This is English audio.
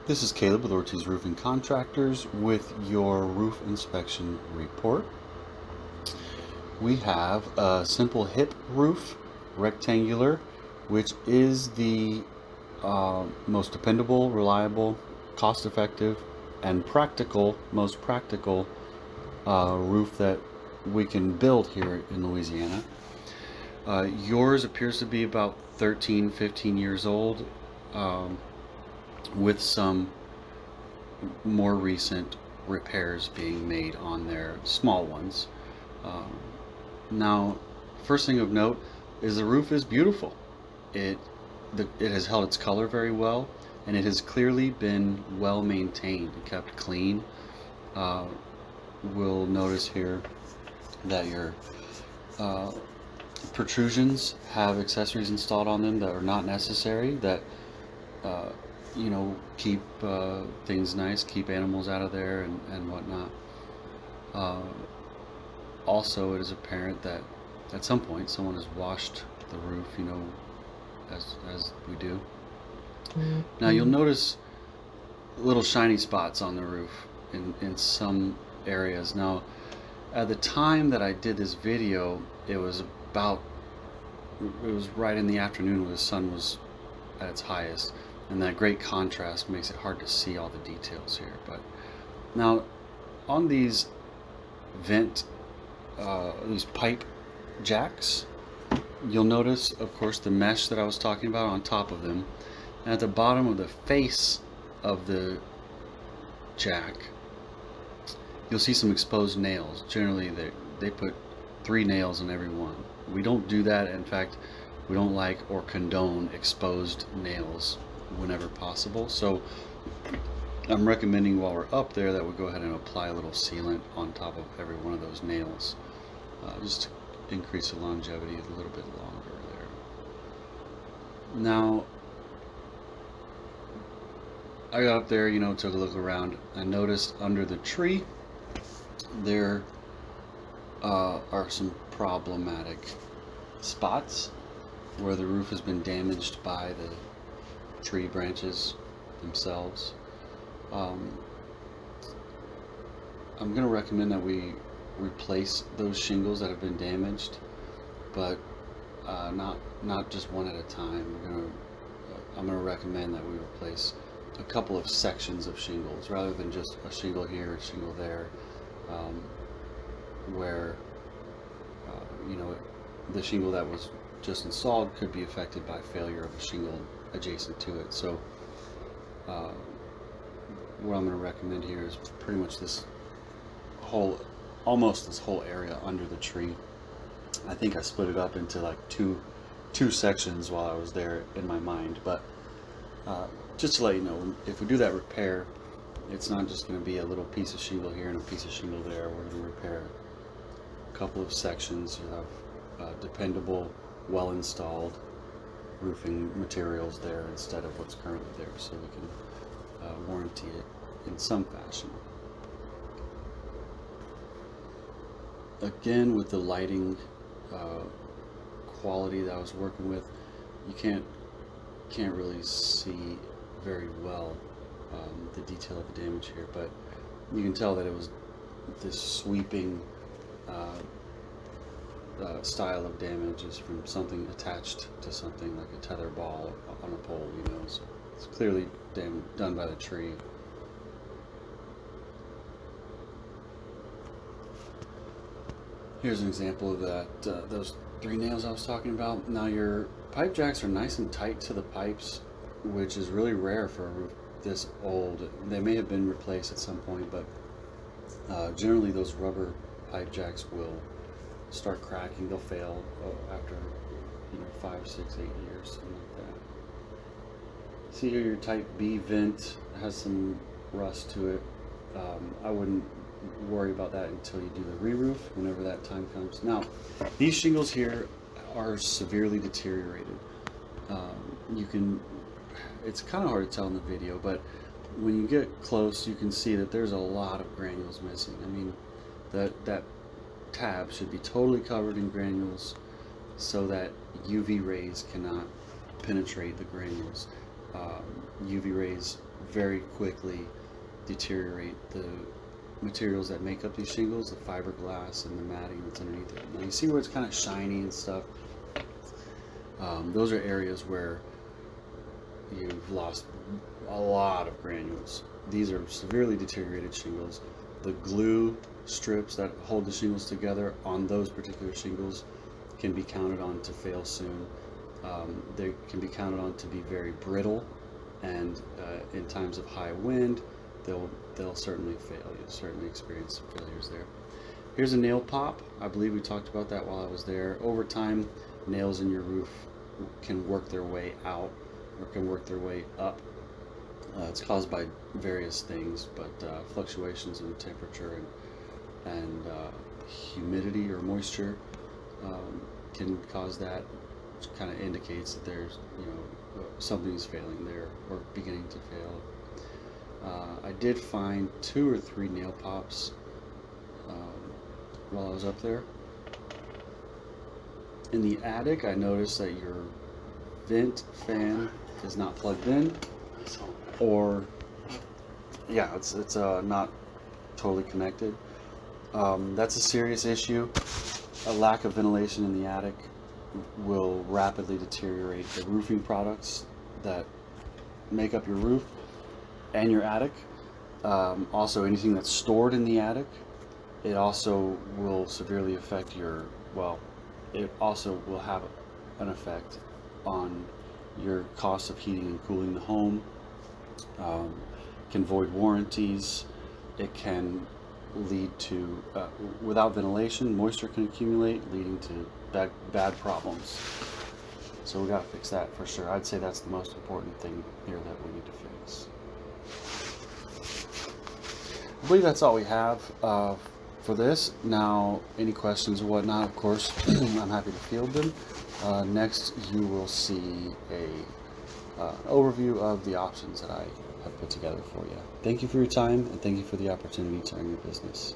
This is Caleb with Ortiz Roofing Contractors with your roof inspection report. We have a simple hip roof, rectangular, which is the most dependable, reliable, cost-effective, and most practical roof that we can build here in Louisiana. Yours appears to be about 13, 15 years old. With some more recent repairs being made on their small ones. Now, first thing of note is the roof is beautiful. It has held its color very well, and it has clearly been well maintained and kept clean. We'll notice here that your protrusions have accessories installed on them that are not necessary, that keep things nice, keep animals out of there and whatnot. Also, it is apparent that at some point someone has washed the roof, as we do. Mm-hmm. Now you'll notice little shiny spots on the roof in some areas. Now, at the time that I did this video, it was right in the afternoon when the sun was at its highest. And that great contrast makes it hard to see all the details here. But now, on these these pipe jacks, you'll notice, of course, the mesh that I was talking about on top of them. And at the bottom of the face of the jack, you'll see some exposed nails. Generally, they put 3 nails in every one. We don't do that. In fact, we don't like or condone exposed nails whenever possible. So I'm recommending while we're up there that we go ahead and apply a little sealant on top of every one of those nails, just to increase the longevity a little bit longer there. Now, I got up there, took a look around. I noticed under the tree there are some problematic spots where the roof has been damaged by the tree branches themselves. I'm going to recommend that we replace those shingles that have been damaged, but not just one at a time. I'm going to recommend that we replace a couple of sections of shingles rather than just a shingle here, a shingle there, where the shingle that was just installed could be affected by failure of a shingle adjacent to it. So what I'm going to recommend here is pretty much almost this whole area under the tree. I think I split it up into like two sections while I was there in my mind, but just to let you know, if we do that repair, it's not just going to be a little piece of shingle here and a piece of shingle there. We're going to repair a couple of sections. You have dependable, well installed roofing materials there instead of what's currently there, so we can warranty it in some fashion. Again, with the lighting quality that I was working with, you can't really see very well the detail of the damage here, but you can tell that it was this sweeping style of damage is from something attached to something like a tether ball on a pole, so it's clearly done by the tree. Here's an example of that, those 3 nails I was talking about. Now, your pipe jacks are nice and tight to the pipes, which is really rare for a roof this old. They may have been replaced at some point, but generally those rubber pipe jacks will start cracking. They'll fail after 5, 6, 8 years, something like that. See here, your type B vent has some rust to it. I wouldn't worry about that until you do the re-roof, whenever that time comes. Now, these shingles here are severely deteriorated. It's kind of hard to tell in the video, but when you get close, you can see that there's a lot of granules missing. I mean, that tab should be totally covered in granules so that UV rays cannot penetrate the granules. UV rays very quickly deteriorate the materials that make up these shingles, the fiberglass and the matting that's underneath it. Now you see where it's kind of shiny and stuff. Those are areas where you've lost a lot of granules. These are severely deteriorated shingles. The glue strips that hold the shingles together on those particular shingles can be counted on to fail soon. They can be counted on to be very brittle, and in times of high wind, they'll certainly fail. You'll certainly experience some failures there. Here's a nail pop. I believe we talked about that while I was there. Over time, nails in your roof can work their way out or can work their way up. It's caused by various things, but fluctuations in temperature and humidity or moisture can cause that, which kind of indicates that there's, something is failing there or beginning to fail. I did find 2 or 3 nail pops while I was up there. In the attic, I noticed that your vent fan is not plugged in, or it's not totally connected. That's a serious issue. A lack of ventilation in the attic will rapidly deteriorate the roofing products that make up your roof and your attic. Also, anything that's stored in the attic, it also will severely affect it also will have an effect on your cost of heating and cooling the home. Can void warranties. It can lead to, without ventilation, moisture can accumulate, leading to bad problems. So we got to fix that for sure. I'd say that's the most important thing here that we need to fix. I believe that's all we have for this. Now, any questions or whatnot, of course, I'm happy to field them. Next, you will see a overview of the options that I have put together for you. Thank you for your time, and thank you for the opportunity to earn your business.